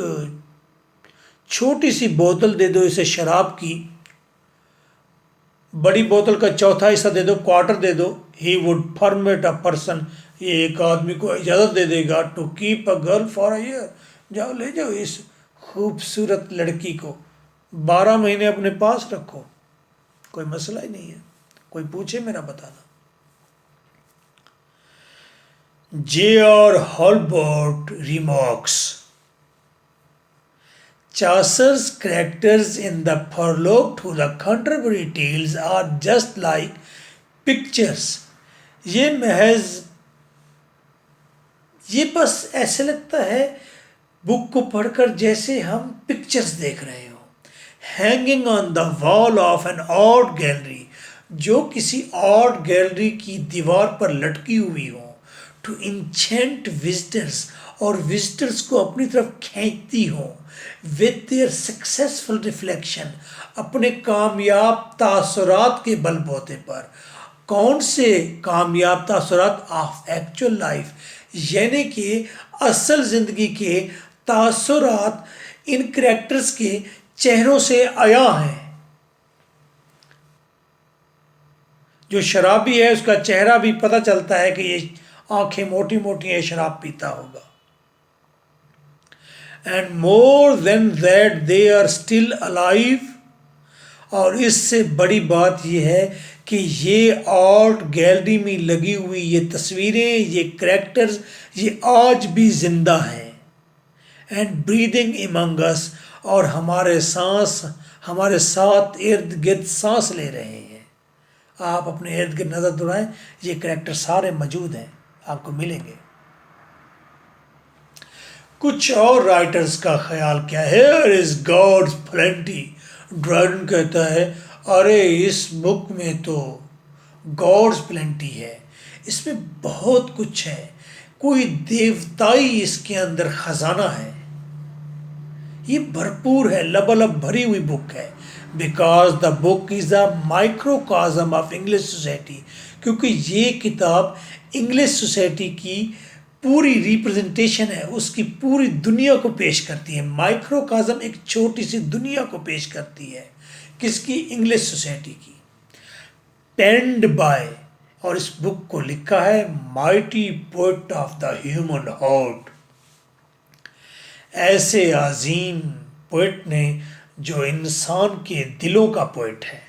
A: छोटी सी बोतल दे दो इसे शराब की, बड़ी बोतल का चौथा हिस्सा दे दो, क्वार्टर दे दो, he would permit a person, ये एक आदमी को इजाज़त दे देगा to keep a girl for a year, जाओ ले जाओ इस खूबसूरत लड़की को 12 महीने अपने पास रखो, कोई मसला ही नहीं है, कोई पूछे मेरा बताना। J.R. Holbrook remarks, Chaucer's characters in the prologue to the Canterbury Tales are just like pictures. ये महज, ये बस ऐसे लगता है बुक को पढ़कर जैसे हम पिक्चर्स देख रहे हो। Hanging on the wall of an art gallery, जो किसी आर्ट गैलरी की दीवार पर लटकी हुई हो। टू इंचेंट विजिटर्स, और विजिटर्स को अपनी तरफ खींचती हो विद देयर सक्सेसफुल रिफ्लेक्शन, अपने कामयाब तासुरात के बलबूते पर। कौन से कामयाब तासुरात? ऑफ एक्चुअल लाइफ, यानी कि असल ज़िंदगी के तासुरात इन करेक्टर्स के चेहरों से आया है। जो शराबी है उसका चेहरा भी पता चलता है कि ये आंखें मोटी मोटी है, शराब पीता होगा। And more than that they are still alive, और इससे बड़ी बात यह है कि ये आर्ट गैलरी में लगी हुई ये तस्वीरें, ये करैक्टर्स, ये आज भी जिंदा हैं। एंड ब्रीदिंग इमंग अस, और हमारे साथ इर्द गिर्द सांस ले रहे हैं। आप अपने इर्द गिर्द नज़र दौड़ाएं, ये करैक्टर सारे मौजूद हैं, आपको मिलेंगे। कुछ और राइटर्स का ख्याल क्या है? Here is God's plenty. Dryden कहता है अरे इस बुक में तो गॉड्स प्लेंटी है, इसमें बहुत कुछ है, कोई देवताई इसके अंदर खजाना है, ये भरपूर है, लबालब भरी हुई बुक है। Because the book is a microcosm of English society, क्योंकि ये किताब इंग्लिश सोसाइटी की पूरी रिप्रेजेंटेशन है, उसकी पूरी दुनिया को पेश करती है। माइक्रोकॉज़म एक छोटी सी दुनिया को पेश करती है, किसकी? इंग्लिश सोसाइटी की। पेन्ड बाय, और इस बुक को लिखा है mighty poet of the human heart, ऐसे अजीम पोएट ने जो इंसान के दिलों का पोएट है।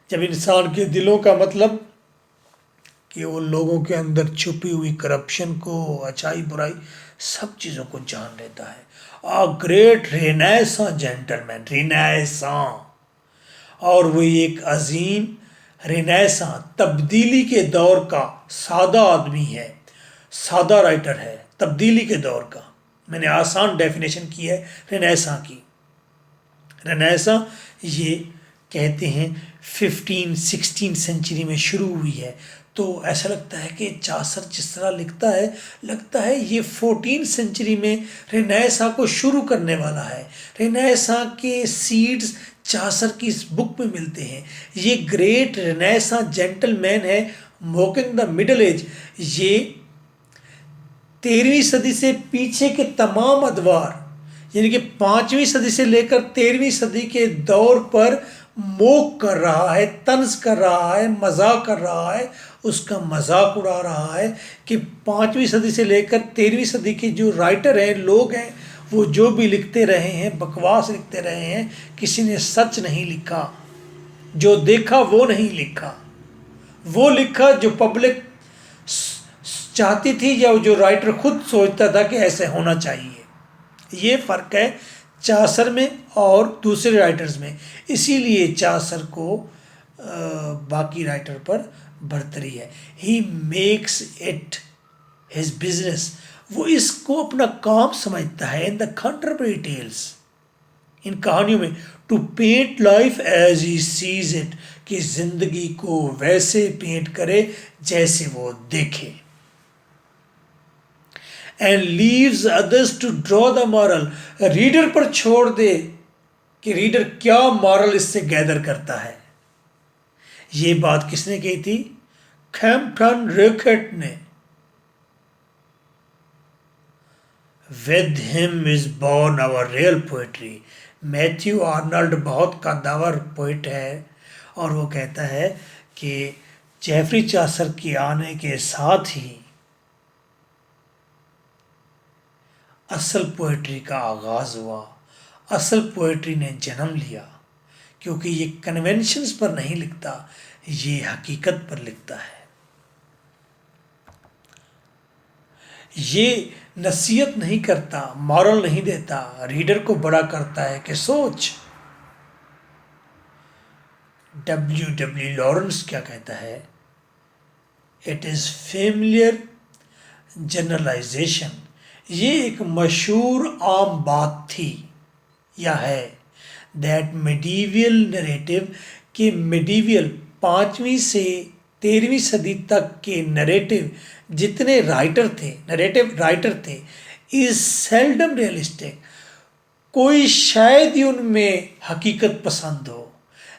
A: जब इंसान के दिलों का मतलब कि वो लोगों के अंदर छुपी हुई करप्शन को, अच्छाई बुराई, सब चीज़ों को जान लेता है। A great renaissance gentleman, renaissance, और वो एक अजीम रेनेसां तब्दीली के दौर का सादा आदमी है, सादा राइटर है, तब्दीली के दौर का। मैंने आसान डेफिनेशन की है रेनेसां की। रेनेसां ये कहते हैं 15-16 सेंचुरी में शुरू हुई है, तो ऐसा लगता है कि चासर जिस तरह लिखता है, लगता है ये 14 सेंचुरी में रेनेसां को शुरू करने वाला है। रेनेसां के सीड्स चासर की इस बुक में मिलते हैं। ये ग्रेट रेनेसां जेंटलमैन है, मोकिंग द मिडल एज, ये 13वीं सदी से पीछे के तमाम अदवार, यानी कि 5वीं सदी से लेकर 13वीं सदी के दौर पर मोक कर रहा है, तंज कर रहा है, मजाक कर रहा है, उसका मजाक उड़ा रहा है कि 5वीं सदी से लेकर 13वीं सदी के जो राइटर हैं, लोग हैं, वो जो भी लिखते रहे हैं बकवास लिखते रहे हैं, किसी ने सच नहीं लिखा, जो देखा वो नहीं लिखा, वो लिखा जो पब्लिक चाहती थी या जो राइटर खुद सोचता था कि ऐसे होना चाहिए। ये फ़र्क है चासर में और दूसरे राइटर्स में, इसीलिए चासर को बाकी राइटर पर बरतरी है। He makes it his business, वो इसको अपना काम समझता है। इन द कंटेम्परेरी टेल्स, इन कहानियों में, to paint life as he sees it, कि जिंदगी को वैसे पेंट करे जैसे वो देखे। And leaves others to draw the moral, reader पर छोड़ दे कि रीडर क्या मॉरल इससे गैदर करता है। ये बात किसने कही थी? कैम्पटन रिकेट ने। With him is born our real poetry. Matthew Arnold बहुत कद्दावर पोइट है, और वो कहता है कि जेफरी चासर के आने के साथ ही असल पोएट्री का आगाज़ हुआ, असल पोएट्री ने जन्म लिया, क्योंकि ये कन्वेंशंस पर नहीं लिखता, ये हकीकत पर लिखता है। ये नसीहत नहीं करता, मॉरल नहीं देता, रीडर को बड़ा करता है कि सोच। W. लॉरेंस क्या कहता है? इट इज़ फेमिलियर जनरलाइजेशन, ये एक मशहूर आम बात थी या है, दैट मेडिवियल नरेटिव, कि मेडिवियल 5वीं से 13वीं सदी तक के नरेटिव जितने नरेटिव राइटर थे इज सेल्डम रियलिस्टिक, कोई शायद ही उनमें हकीकत पसंद हो।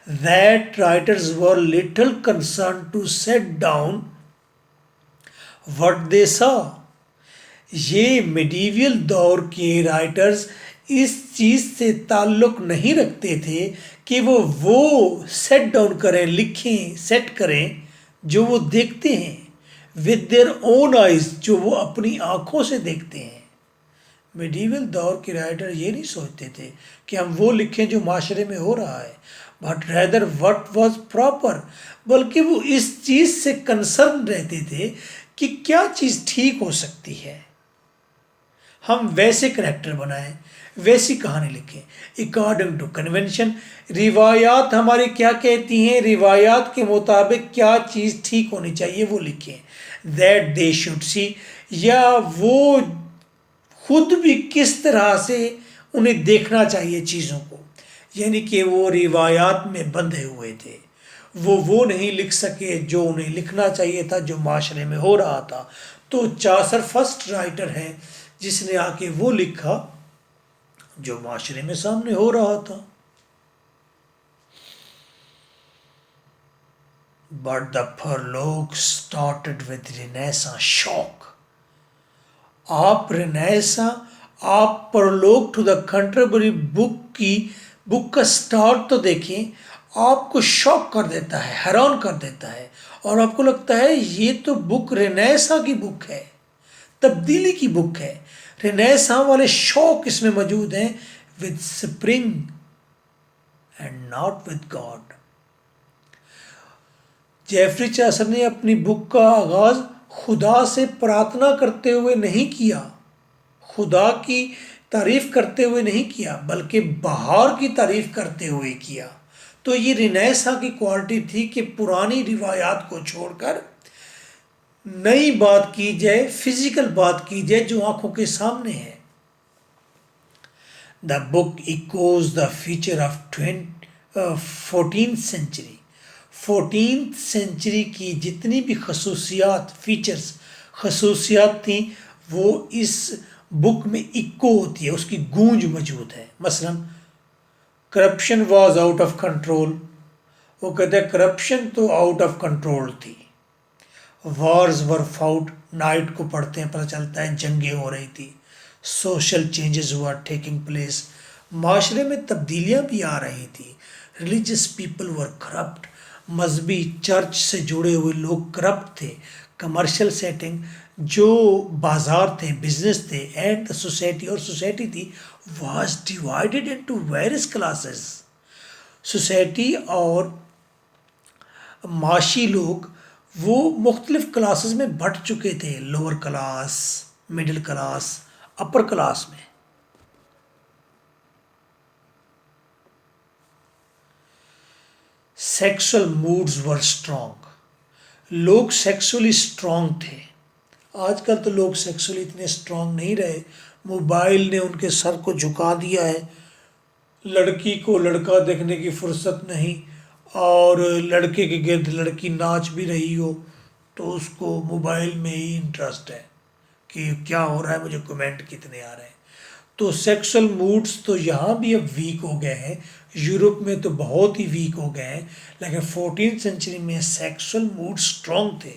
A: That writers were little concern to set down what they saw. ये मिडीवियल दौर के राइटर्स इस चीज़ से ताल्लुक़ नहीं रखते थे कि वो सेट डाउन करें, लिखें, सेट करें जो वो देखते हैं, विद देयर ओन आइज, जो वो अपनी आँखों से देखते हैं। मिडीवल दौर के राइटर ये नहीं सोचते थे कि हम वो लिखें जो माशरे में हो रहा है, but rather what was proper, बल्कि वो इस चीज़ से कंसर्न रहते थे कि क्या चीज़ ठीक हो सकती है, हम वैसे करेक्टर बनाएं, वैसी कहानी लिखें अकॉर्डिंग टू कन्वेंशन। रिवायात हमारी क्या कहती हैं, रिवायात के मुताबिक क्या चीज़ ठीक होनी चाहिए वो लिखें। दैट दे शुड सी, या वो खुद भी किस तरह से उन्हें देखना चाहिए चीज़ों को, यानी कि वो रिवायात में बंधे हुए थे, वो नहीं लिख सके जो उन्हें लिखना चाहिए था, जो माशरे में हो रहा था। तो चासर फर्स्ट राइटर है जिसने आके वो लिखा जो माशरे में सामने हो रहा था। But the prologue started with renaissance shock. आप रिनेसा, आप prologue to the contributory book का स्टार्ट तो देखें, आपको शॉक कर देता है, हैरान कर देता है, और आपको लगता है ये तो बुक रिनेसा की बुक है, तब्दीली की बुक है। रिनेसा वाले शौक इसमें मौजूद हैं, with spring and not with God. Geoffrey Chaucer ने अपनी बुक का आगाज खुदा से प्रार्थना करते हुए नहीं किया, खुदा की तारीफ करते हुए नहीं किया, बल्कि बहार की तारीफ करते हुए किया। तो ये रिनेसा की क्वालिटी थी कि पुरानी रिवायात को छोड़कर नई बात की जाए, फिजिकल बात की जाए जो आंखों के सामने है। The book echoes the feature of 14th century. 14th century की जितनी भी खसूसियात थी वो इस बुक में इको होती है, उसकी गूंज मौजूद है। मसलन corruption was out of control, वो कहते हैं करप्शन तो आउट ऑफ कंट्रोल थी। वॉर्स वर फाउट, नाइट को पढ़ते हैं पता चलता है जंगें हो रही थी। Social changes were taking place, माशरे में तब्दीलियाँ भी आ रही थी। रिलीजियस पीपल वर करप्ट, मजहबी चर्च से जुड़े हुए लोग करप्ट थे। कमर्शियल सेटिंग, जो बाजार थे, बिजनेस थे, एंड द सोसाइटी, और सोसाइटी थी, was divided into various classes. Society और माशी लोग वो मुख्तलिफ क्लासेस में बंट चुके थे, lower class, middle class, upper class में। सेक्सुअल मूड्स वर स्ट्रॉन्ग, लोग सेक्सुअली स्ट्रॉन्ग थे। आजकल तो लोग सेक्सुअली इतने स्ट्रॉन्ग नहीं रहे, मोबाइल ने उनके सर को झुका दिया है। लड़की को लड़का देखने की फुर्सत नहीं, और लड़के के गिर्द लड़की नाच भी रही हो तो उसको मोबाइल में ही इंटरेस्ट है कि क्या हो रहा है, मुझे कमेंट कितने आ रहे हैं। तो सेक्सुअल मूड्स तो यहाँ भी अब वीक हो गए हैं, यूरोप में तो बहुत ही वीक हो गए हैं, लेकिन 14th सेंचुरी में सेक्सुअल मूड स्ट्रॉन्ग थे।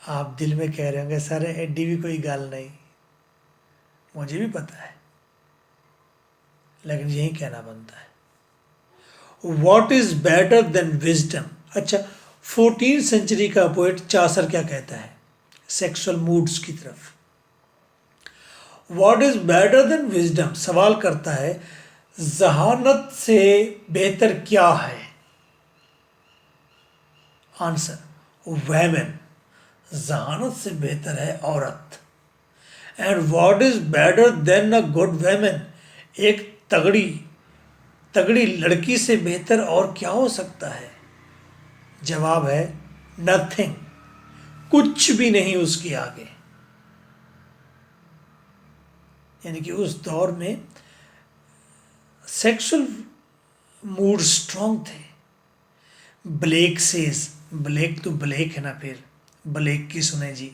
A: आप दिल में कह रहे होंगे सर एडी भी कोई गल नहीं, मुझे भी पता है, लेकिन यही कहना बनता है। What is better then wisdom. अच्छा, 14th सेंचुरी का पोएट चासर क्या कहता है सेक्सुअल मूड्स की तरफ। What is better then wisdom, सवाल करता है जहानत से बेहतर क्या है। आंसर, वैमेन, जहानत से बेहतर है औरत। And what is better than a good woman, एक तगड़ी लड़की से बेहतर और क्या हो सकता है। जवाब है नथिंग, कुछ भी नहीं उसके आगे। यानी कि उस दौर में सेक्सुअल मूड स्ट्रॉन्ग थे, ब्लेक सेज, ब्लेक तो ब्लेक है ना, फिर ब्लेक की सुने जी।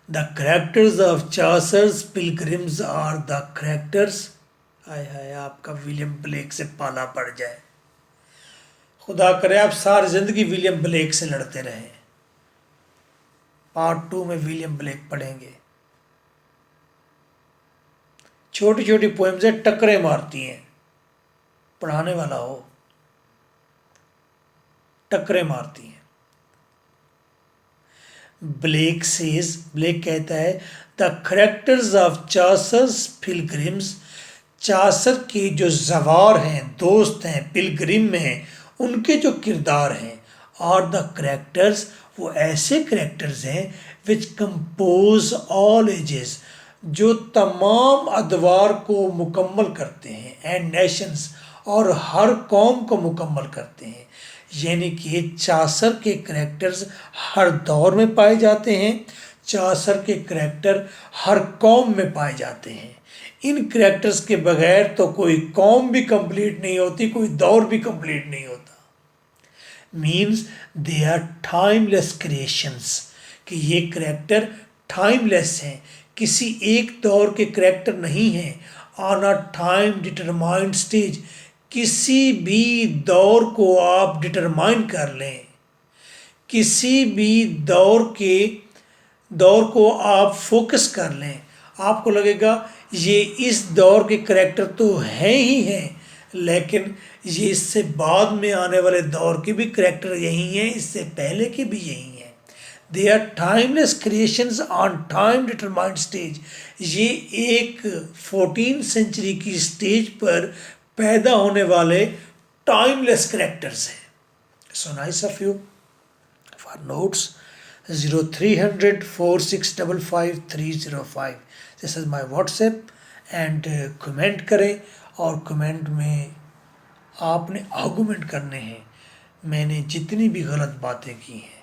A: The characters of Charles pilgrims are the characters, हाय हाय आपका विलियम ब्लेक से पाला पड़ जाए, खुदा करे आप सारी जिंदगी विलियम ब्लेक से लड़ते रहें। पार्ट 2 में विलियम ब्लेक पढ़ेंगे। छोटी छोटी पोएम्स है, टकरे मारती हैं, पढ़ाने वाला हो, टकरे मारती हैं। ब्लेक सेज, ब्लेक कहता है the characters of Charles pilgrims, Charles के जो जवार हैं, दोस्त हैं, पिलग्रिम में हैं, उनके जो किरदार हैं, और द करेक्टर्स, वो ऐसे करेक्टर्स हैं विच कंपोज ऑल एजेस, जो तमाम अदवार को मुकम्मल करते हैं, एंड नेशंस, और हर कौम को मुकम्मल करते हैं। यानी कि चासर के करेक्टर्स हर दौर में पाए जाते हैं, चासर के करेक्टर हर कौम में पाए जाते हैं। इन करेक्टर्स के बगैर तो कोई कौम भी कंप्लीट नहीं होती, कोई दौर भी कंप्लीट नहीं होता। Means they are timeless creations, कि ये करेक्टर टाइमलेस हैं, किसी एक दौर के करेक्टर नहीं हैं। On a time determined stage, किसी भी दौर को आप डिटरमाइन कर लें, किसी भी दौर को आप फोकस कर लें, आपको लगेगा ये इस दौर के करेक्टर तो हैं ही हैं, लेकिन ये इससे बाद में आने वाले दौर के भी करेक्टर यही हैं, इससे पहले के भी यही हैं। They are timeless creations on time determined stage. ये एक 14th सेंचुरी की स्टेज पर पैदा होने वाले टाइमलेस करेक्टर्स हैं। So nice of you. For notes 0300 4655 305, this is my WhatsApp, and comment करें, और कमेंट में आपने आर्गूमेंट करने हैं, मैंने जितनी भी गलत बातें की हैं